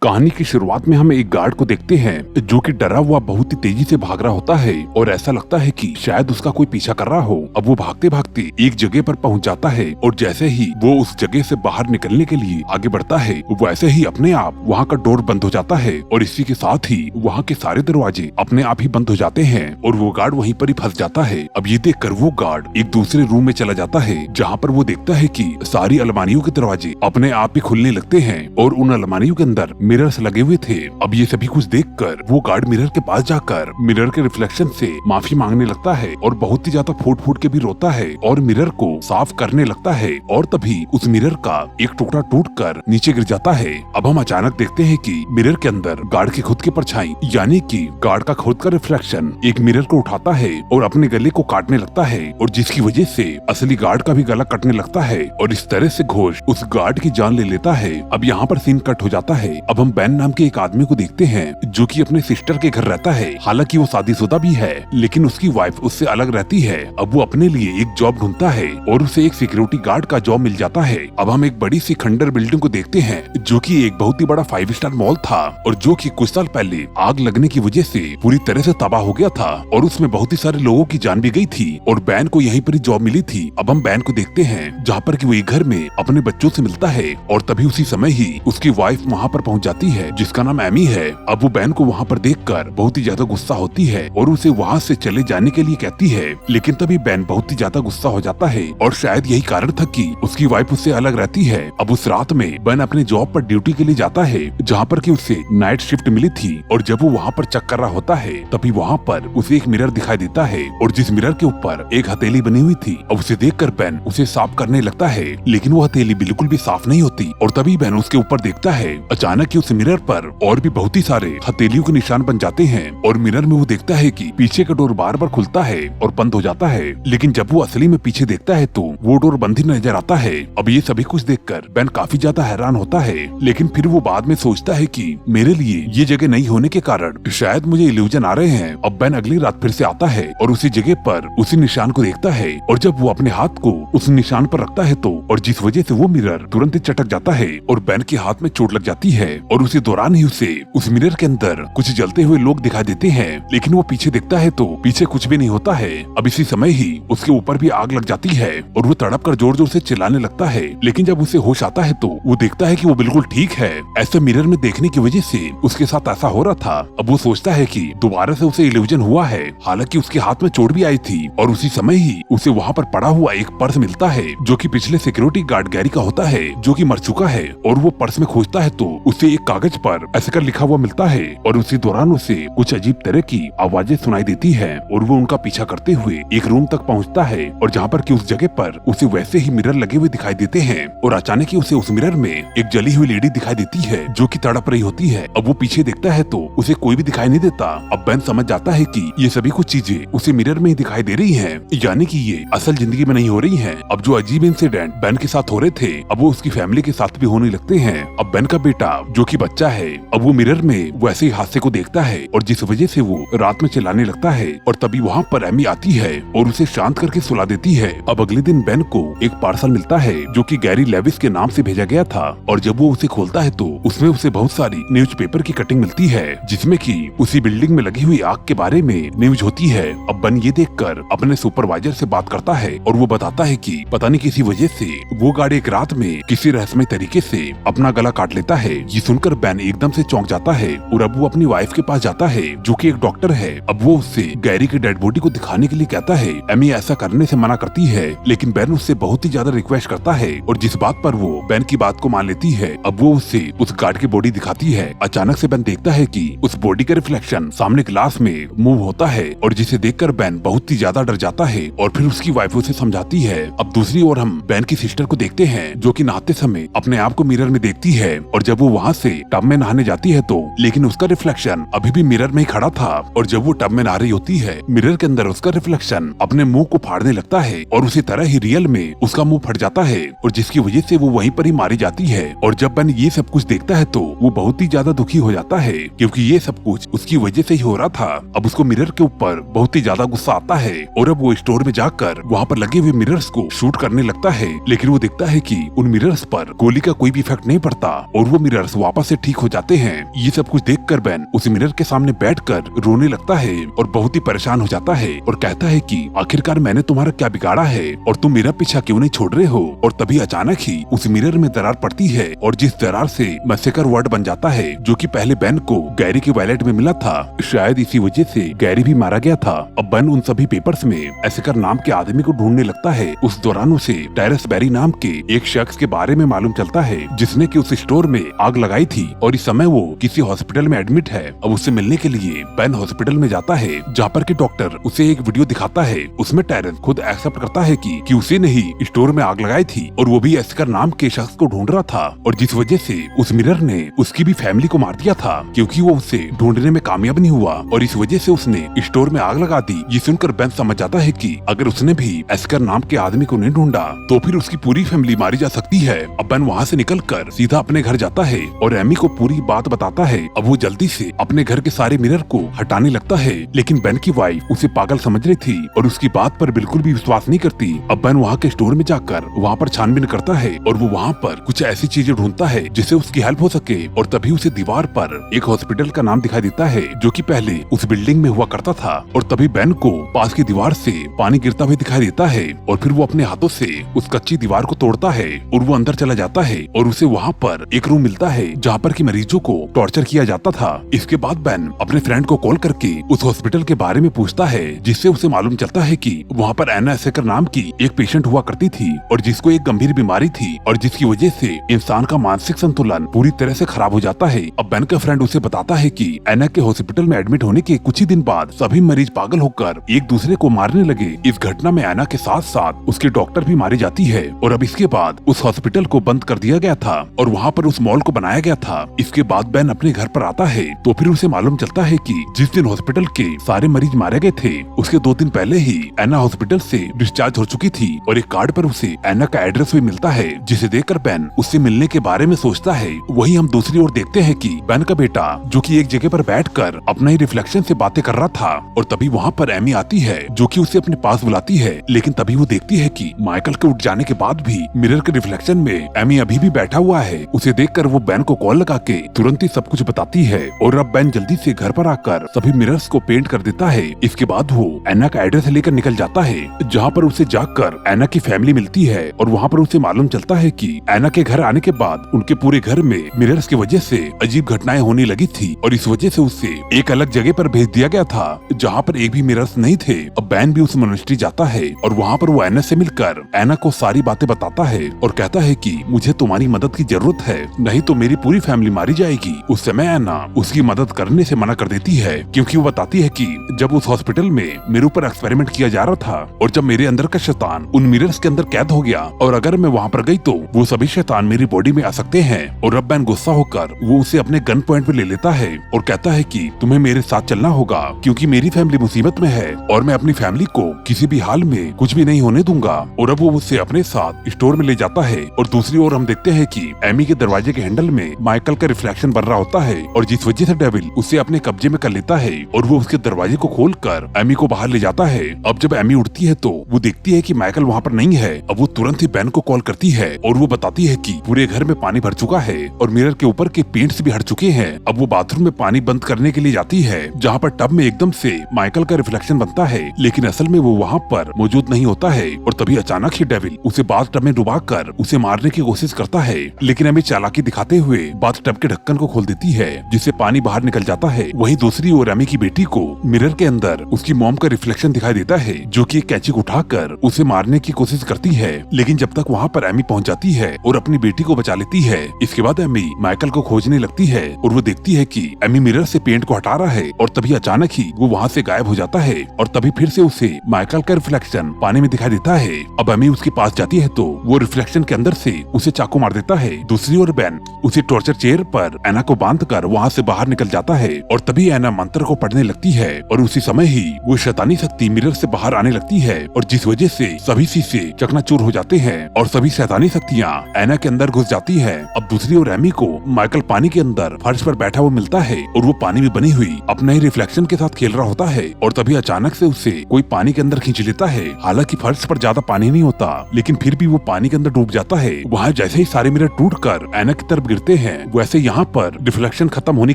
कहानी की शुरुआत में हम एक गार्ड को देखते हैं जो कि डरा हुआ बहुत ही तेजी से भाग रहा होता है और ऐसा लगता है कि शायद उसका कोई पीछा कर रहा हो। अब वो भागते भागते एक जगह पर पहुंच जाता है और जैसे ही वो उस जगह से बाहर निकलने के लिए आगे बढ़ता है वैसे ही अपने आप वहाँ का डोर बंद हो जाता है और इसी के साथ ही वहाँ के सारे दरवाजे अपने आप ही बंद हो जाते हैं और वो गार्ड वहीं पर ही फंस जाता है। अब ये देखकर वो गार्ड एक दूसरे रूम में चला जाता है जहाँ पर वो देखता है कि सारी अलमारियों के दरवाजे अपने आप ही खुलने लगते हैं और उन अलमारियों के अंदर मिरर्स लगे हुए थे। अब ये सभी कुछ देखकर वो गार्ड मिरर के पास जाकर मिरर के रिफ्लेक्शन से माफी मांगने लगता है और बहुत ही ज्यादा फूट फूट के भी रोता है और मिरर को साफ करने लगता है और तभी उस मिरर का एक टुकड़ा टूटकर नीचे गिर जाता है। अब हम अचानक देखते हैं कि मिरर के अंदर गार्ड की खुद की परछाई यानी कि गार्ड का खुद का रिफ्लेक्शन एक मिरर को उठाता है और अपने गले को काटने लगता है और जिसकी वजह से असली गार्ड का भी गला कटने लगता है और इस तरह से घोष उस गार्ड की जान ले लेता है। अब यहाँ पर सीन कट हो जाता है। अब हम बैन नाम के एक आदमी को देखते हैं जो कि अपने सिस्टर के घर रहता है। हालांकि वो शादीशुदा भी है लेकिन उसकी वाइफ उससे अलग रहती है। अब वो अपने लिए एक जॉब ढूंढता है और उसे एक सिक्योरिटी गार्ड का जॉब मिल जाता है। अब हम एक बड़ी सी खंडर बिल्डिंग को देखते हैं जो कि एक बहुत ही बड़ा 5 स्टार मॉल था और जो कि कुछ साल पहले आग लगने की वजह से पूरी तरह से तबाह हो गया था और उसमें बहुत ही सारे लोगों की जान भी गई थी और बैन को यहीं पर ही जॉब मिली थी। अब हम बैन को देखते हैं जहाँ पर कि वो एक घर में अपने बच्चों से मिलता है और तभी उसी समय ही उसकी वाइफ वहाँ पर पहुँच जाती है जिसका नाम एमी है। अब वो बैन को वहाँ पर देखकर बहुत ही ज्यादा गुस्सा होती है और उसे वहाँ से चले जाने के लिए कहती है लेकिन तभी बैन बहुत ही ज्यादा गुस्सा हो जाता है और शायद यही कारण था कि उसकी वाइफ उससे अलग रहती है। अब उस रात में बैन अपने जॉब पर ड्यूटी के लिए जाता है जहाँ पर कि उसे नाइट शिफ्ट मिली थी और जब वो वहाँ पर चेक कर रहा होता है तभी वहाँ पर उसे एक मिरर दिखाई देता है और जिस मिरर के ऊपर एक हथेली बनी हुई थी। अब उसे देखकर बैन उसे साफ करने लगता है लेकिन वो हथेली बिल्कुल भी साफ नहीं होती और तभी बैन उसके ऊपर देखता है अचानक ही उस मिरर पर और भी बहुत ही सारे हथेलियों के निशान बन जाते हैं और मिरर में वो देखता है कि पीछे का डोर बार बार खुलता है और बंद हो जाता है लेकिन जब वो असली में पीछे देखता है तो वो डोर बंद ही नजर आता है। अब ये सभी कुछ देखकर बैन काफी ज्यादा हैरान होता है लेकिन फिर वो बाद में सोचता है कि मेरे लिए ये जगह नहीं होने के कारण शायद मुझे इल्यूजन आ रहे हैं। अब बैन अगली रात फिर से आता है और उसी जगह पर उसी निशान को देखता है और जब वो अपने हाथ को उस निशान पर रखता है तो और जिस वजह से वो मिरर तुरंत ही चटक जाता है और बैन के हाथ में चोट लग जाती है और उसी दौरान ही उसे उस मिरर के अंदर कुछ जलते हुए लोग दिखाई देते हैं लेकिन वो पीछे देखता है तो पीछे कुछ भी नहीं होता है। अब इसी समय ही उसके ऊपर भी आग लग जाती है और वो तड़प कर जोर जोर से चिल्लाने लगता है लेकिन जब उसे होश आता है तो वो देखता है कि वो बिल्कुल ठीक है। ऐसे मिरर में देखने की वजह से उसके साथ ऐसा हो रहा था। अब वो सोचता है कि दोबारा से उसे इल्यूजन हुआ है। हालांकि उसके हाथ में चोट भी आई थी और उसी समय ही उसे वहाँ पर पड़ा हुआ एक पर्स मिलता है जो कि पिछले सिक्योरिटी गार्ड गैरी का होता है जो कि मर चुका है और वो पर्स में खोजता है तो उसे एक कागज पर ऐसे कर लिखा हुआ मिलता है और उसी दौरान उसे कुछ अजीब तरह की आवाजें सुनाई देती है और वो उनका पीछा करते हुए एक रूम तक पहुंचता है और जहाँ पर कि उस जगह पर उसे वैसे ही मिरर लगे हुए दिखाई देते हैं और अचानक ही उसे उस मिरर में एक जली हुई लेडी दिखाई देती है जो कि तड़प रही होती है। अब वो पीछे देखता है तो उसे कोई भी दिखाई नहीं देता। अब बैन समझ जाता है कि ये सभी कुछ चीजें उसे मिरर में ही दिखाई दे रही हैं, यानी कि ये असल जिंदगी में नहीं हो रही हैं। अब जो अजीब इंसिडेंट बैन के साथ हो रहे थे अब वो उसकी फैमिली के साथ भी होने लगते हैं। अब बैन का बेटा जो कि बच्चा है अब वो मिरर में वैसे ही हादसे को देखता है और जिस वजह से वो रात में चिल्लाने लगता है और तभी वहाँ पर एमी आती है और उसे शांत करके सुला देती है। अब अगले दिन बैन को एक पार्सल मिलता है जो कि गैरी लेविस के नाम से भेजा गया था और जब वो उसे खोलता है तो उसमें उसे बहुत सारी न्यूज़पेपर की कटिंग मिलती है जिसमें कि उसी बिल्डिंग में लगी हुई आग के बारे में न्यूज होती है। अब बैन ये देखकर अपने सुपरवाइजर से बात करता है और वो बताता है कि पता नहीं किसी वजह से वो गाड़ी एक रात में किसी रहस्यमय तरीके से अपना गला काट लेता है। ये सुनकर बैन एकदम से चौंक जाता है और अब वो अपनी वाइफ के पास जाता है जो कि एक डॉक्टर है। अब वो उससे गैरी की डेड बॉडी को दिखाने के लिए कहता है। एमी ऐसा करने से मना करती है लेकिन बैन उससे बहुत ही ज्यादा रिक्वेस्ट करता है और जिस बात पर वो बैन की बात को मान लेती है। अब वो उससे उस गार्ड की बॉडी दिखाती है। अचानक से बैन देखता है कि उस बॉडी का रिफ्लेक्शन सामने ग्लास में मूव होता है और जिसे देखकर बैन बहुत ही ज्यादा डर जाता है और फिर उसकी वाइफ उसे समझाती है। अब दूसरी ओर हम बैन की सिस्टर को देखते हैं जो कि नहाते समय अपने आप को मिरर में देखती है और जब वो वहाँ से टब में नहाने जाती है तो लेकिन उसका रिफ्लेक्शन अभी भी मिरर में ही खड़ा था और जब वो टब में नहा रही होती है मिरर के अंदर उसका रिफ्लेक्शन अपने मुंह को फाड़ने लगता है और उसी तरह ही रियल में उसका मुंह फट जाता है और जिसकी वजह से वो वहीं पर ही मारी जाती है। और जब बैन ये सब कुछ देखता है तो वो बहुत ही ज्यादा दुखी हो जाता है क्योंकि ये सब कुछ उसकी वजह से ही हो रहा था। अब उसको मिरर के ऊपर बहुत ही ज्यादा गुस्सा आता है और अब वो स्टोर में जाकर वहाँ पर लगे हुए मिरर्स को शूट करने लगता है लेकिन वो देखता है कि उन मिरर्स पर गोली का कोई भी इफेक्ट नहीं पड़ता और वो मिरर्स वापस वापस से ठीक हो जाते हैं। ये सब कुछ देखकर बेन उस मिरर के सामने बैठकर रोने लगता है और बहुत ही परेशान हो जाता है और कहता है कि आखिरकार मैंने तुम्हारा क्या बिगाड़ा है और तुम मेरा पीछा क्यों नहीं छोड़ रहे हो। और तभी अचानक ही उस मिरर में दरार पड़ती है और जिस दरार से मैसेकर वर्ड बन जाता है जो कि पहले बेन को गैरी के वॉलेट में मिला था। शायद इसी वजह से गैरी भी मारा गया था। अब बेन उन सभी पेपर्स में मैसेकर नाम के आदमी को ढूंढने लगता है। उस दौरान उसे टेरेस बेरी नाम के एक शख्स के बारे में मालूम चलता है जिसने कि उस स्टोर में आग लगाई थी और इस समय वो किसी हॉस्पिटल में एडमिट है। अब उससे मिलने के लिए बेन हॉस्पिटल में जाता है जहाँ पर कि डॉक्टर उसे एक वीडियो दिखाता है। उसमें टेरेस खुद एक्सेप्ट करता है कि उसे ने ही स्टोर में आग लगाई थी और वो भी मैसेकर नाम के शख्स को ढूंढ रहा था और जिस वजह से उस मिरर ने उसकी भी फैमिली को मार दिया था क्योंकि वो उसे ढूंढने में कामयाब नहीं हुआ और इस वजह से उसने स्टोर में आग लगा दी। ये सुनकर बेन समझ जाता है कि अगर उसने भी मैसेकर नाम के आदमी को नहीं ढूंढा तो फिर उसकी पूरी फैमिली मारी जा सकती है। अब बेन वहाँ से निकलकर सीधा अपने घर जाता है और एमी को पूरी बात बताता है। अब वो जल्दी से अपने घर के सारे मिरर को हटाने लगता है लेकिन बेन की वाइफ उसे पागल समझ रही थी और उसकी बात पर बिल्कुल भी विश्वास नहीं करती। अब बेन वहाँ के स्टोर में जाकर वहाँ पर छानबीन करता है और वो वहाँ पर कुछ ऐसी चीजें ढूंढता है जिससे उसकी हेल्प हो सके और तभी उसे दीवार पर एक हॉस्पिटल का नाम दिखाई देता है जो कि पहले उस बिल्डिंग में हुआ करता था। और तभी बेन को पास की दीवार से पानी गिरता हुआ दिखाई देता है और फिर वो अपने हाथों से उस कच्ची दीवार को तोड़ता है और वो अंदर चला जाता है और उसे वहाँ पर एक रूम मिलता है जहाँ पर कि मरीजों को टॉर्चर किया जाता था। इसके बाद बेन अपने फ्रेंड को कॉल करके उस हॉस्पिटल के बारे में पूछता है जिससे उसे मालूम चलता है कि वहाँ पर एना मैसेकर नाम की एक पेशेंट हुआ करती थी और जिसको एक गंभीर बीमारी थी और जिसकी वजह से इंसान का मानसिक संतुलन पूरी तरह से खराब हो जाता है। अब बेन का फ्रेंड उसे बताता है कि एना के हॉस्पिटल में एडमिट होने के कुछ ही दिन बाद सभी मरीज पागल होकर एक दूसरे को मारने लगे। इस घटना में एना के साथ साथ उसके डॉक्टर भी मारी जाती है और अब इसके बाद उस हॉस्पिटल को बंद कर दिया गया था और वहाँ पर उस मॉल को बनाया गया था। इसके बाद बेन अपने घर पर आता है तो फिर उसे मालूम चलता है कि जिस दिन हॉस्पिटल के सारे मरीज मारे गए थे उसके 2 दिन पहले ही एना हॉस्पिटल से डिस्चार्ज हो चुकी थी और एक कार्ड पर उसे एना का एड्रेस भी मिलता है जिसे देखकर बेन उससे मिलने के बारे में सोचता है। वही हम दूसरी ओर देखते हैं कि बेन का बेटा जो कि एक जगह पर बैठकर अपना ही रिफ्लेक्शन से बातें कर रहा था और तभी वहाँ पर एमी आती है जो कि उसे अपने पास बुलाती है लेकिन तभी वो देखती है कि माइकल के उठ जाने के बाद भी मिरर के रिफ्लेक्शन में एमी अभी भी बैठा हुआ है। उसे देखकर वो बेन को कॉल लगा के तुरंत ही सब कुछ बताती है और अब बेन जल्दी से घर पर आकर सभी मिरर्स को पेंट कर देता है। इसके बाद वो एना का एड्रेस लेकर निकल जाता है जहाँ पर उसे जाकर एना की फैमिली मिलती है और वहाँ पर उसे मालूम चलता है कि एना के घर आने के बाद उनके पूरे घर में मिरर्स की वजह से अजीब घटनाएं होने लगी थी और इस वजह से उसे एक अलग जगह पर भेज दिया गया था जहाँ पर एक भी मिरर्स नहीं थे। अब बेन भी उस मोनेस्ट्री जाता है और वहाँ पर वो एना से मिलकर एना को सारी बातें बताता है और कहता है कि मुझे तुम्हारी मदद की जरूरत है नहीं तो मेरी पूरी फैमिली मारी जाएगी। उस समय एना उसकी मदद करने से मना कर देती है क्योंकि वो बताती है कि जब उस हॉस्पिटल में मेरे ऊपर एक्सपेरिमेंट किया जा रहा था और जब मेरे अंदर का शैतान उन मिरर्स के अंदर कैद हो गया और अगर मैं वहाँ पर गई तो वो सभी शैतान मेरी बॉडी में आ सकते हैं। और अब बेन गुस्सा होकर वो उसे अपने गन पॉइंट पे ले लेता है और कहता है कि तुम्हें मेरे साथ चलना होगा क्योंकि मेरी फैमिली मुसीबत में है और मैं अपनी फैमिली को किसी भी हाल में कुछ भी नहीं होने दूंगा। और अब वो उसे अपने साथ स्टोर में ले जाता है और दूसरी ओर हम देखते हैं कि एमी के दरवाजे के हैंडल में माइकल का रिफ्लेक्शन बन रहा होता है और जिस वजह से डेविल उसे अपने कब्जे में कर लेता है और वो उसके दरवाजे को खोलकर एमी को बाहर ले जाता है। अब जब एमी उठती है तो वो देखती है कि माइकल वहाँ पर नहीं है। अब वो तुरंत ही बेन को कॉल करती है और वो बताती है कि पूरे घर में पानी भर चुका है और मिरर के ऊपर के पेंट्स भी हट चुके हैं। अब वो बाथरूम में पानी बंद करने के लिए जाती है जहाँ पर टब में एकदम से माइकल का रिफ्लेक्शन बनता है लेकिन असल में वो वहाँ पर मौजूद नहीं होता है और तभी अचानक ही डेविल उसे बाथ टब में डुबाकर उसे मारने की कोशिश करता है लेकिन एमी चालाकी दिखाते हुए बाथ टब के ढक्कन को खोल देती है जिससे पानी बाहर निकल जाता है। वहीं दूसरी ओर एमी की बेटी को मिरर के अंदर उसकी मॉम का रिफ्लेक्शन दिखाई देता है जो कि एक कैंची उठाकर उसे मारने की कोशिश करती है लेकिन जब तक वहाँ पर एमी पहुँच जाती है और अपनी बेटी को बचा लेती है। इसके बाद एमी माइकल को खोजने लगती है और वो देखती है कि एमी मिरर से पेंट को हटा रहा है और तभी अचानक ही वो वहाँ से गायब हो जाता है और तभी फिर से उसे माइकल का रिफ्लेक्शन पानी में दिखाई देता है। अब एमी उसके पास जाती है तो वो रिफ्लेक्शन के अंदर से उसे चाकू मार देता है। दूसरी ओर बेन उसे टॉर्चर चेयर पर एना को बांधकर वहाँ से बाहर निकल जाता है और तभी एना मंत्र को पढ़ने लगती है और उसी समय ही वो शैतानी शक्ति मिरर से बाहर आने लगती है और जिस वजह से सभी शीशे चकनाचूर हो जाते हैं और सभी शैतानी शक्तियाँ एना के अंदर घुस जाती है। अब दूसरी ओर एमी को माइकल पानी के अंदर फर्श पर बैठा हुआ मिलता है और वो पानी में बनी हुई अपने ही रिफ्लेक्शन के साथ खेल रहा होता है और तभी अचानक से उसे कोई पानी के अंदर खींच लेता है। हालांकि फर्श पर ज्यादा पानी नहीं होता लेकिन फिर भी वो पानी के अंदर डूब जाता है। वहाँ जैसे ही सारे मिरर टूटकर एना की तरफ गिरते हैं। वैसे यहाँ पर रिफ्लेक्शन खत्म होने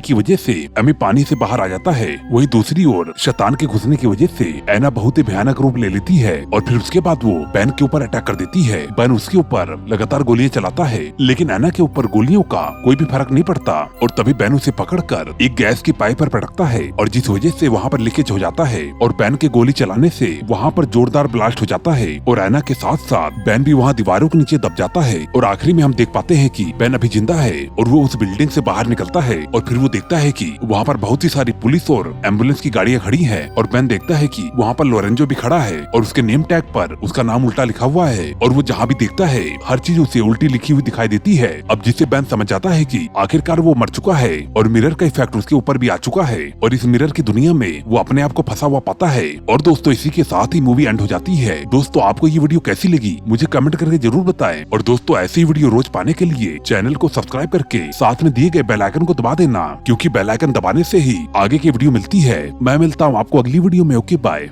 की वजह से एमी पानी से बाहर आ जाता है। वही दूसरी ओर शैतान के घुसने की वजह से एना बहुत ही भयानक रूप ले लेती है और फिर उसके बाद वो बेन के ऊपर अटैक कर देती है। बेन उसके ऊपर लगातार गोलियां चलाता है, लेकिन एना के ऊपर गोलियों का कोई भी फर्क नहीं पड़ता और तभी बेन उसे पकड़कर एक गैस की पाइप पर पटकता है और जिस वजह से वहाँ पर लीकेज हो जाता है और बेन के गोली चलाने से वहाँ पर जोरदार ब्लास्ट हो जाता है और एना के साथ साथ बेन भी वहाँ दीवारों के नीचे दब जाता है। और आखिरी में हम देख पाते हैं कि बेन अभी जिंदा है और वो उस बिल्डिंग से बाहर निकलता है और फिर वो देखता है कि वहाँ पर बहुत ही सारी पुलिस और एम्बुलेंस की गाड़ियाँ खड़ी हैं और बेन देखता है कि वहाँ पर लोरेंजो भी खड़ा है और उसके नेम टैग पर उसका नाम उल्टा लिखा हुआ है और वो जहाँ भी देखता है हर चीज उसे उल्टी लिखी हुई दिखाई देती है। अब जिससे बेन समझ जाता है कि आखिरकार वो मर चुका है और मिरर का इफेक्ट उसके ऊपर भी आ चुका है और इस मिरर की दुनिया में वो अपने आप को फंसा हुआ पाता है। और दोस्तों इसी के साथ ही मूवी एंड हो जाती है। दोस्तों आपको ये वीडियो कैसी लगी मुझे कमेंट करके जरूर बताएं और दोस्तों ऐसी वीडियो रोज पाने के लिए चैनल को सब्सक्राइब करके साथ में दिए गए बेल आइकन को दबा देना, क्योंकि बेल आइकन दबाने से ही आगे की वीडियो मिलती है। मैं मिलता हूँ आपको अगली वीडियो में। Okay bye.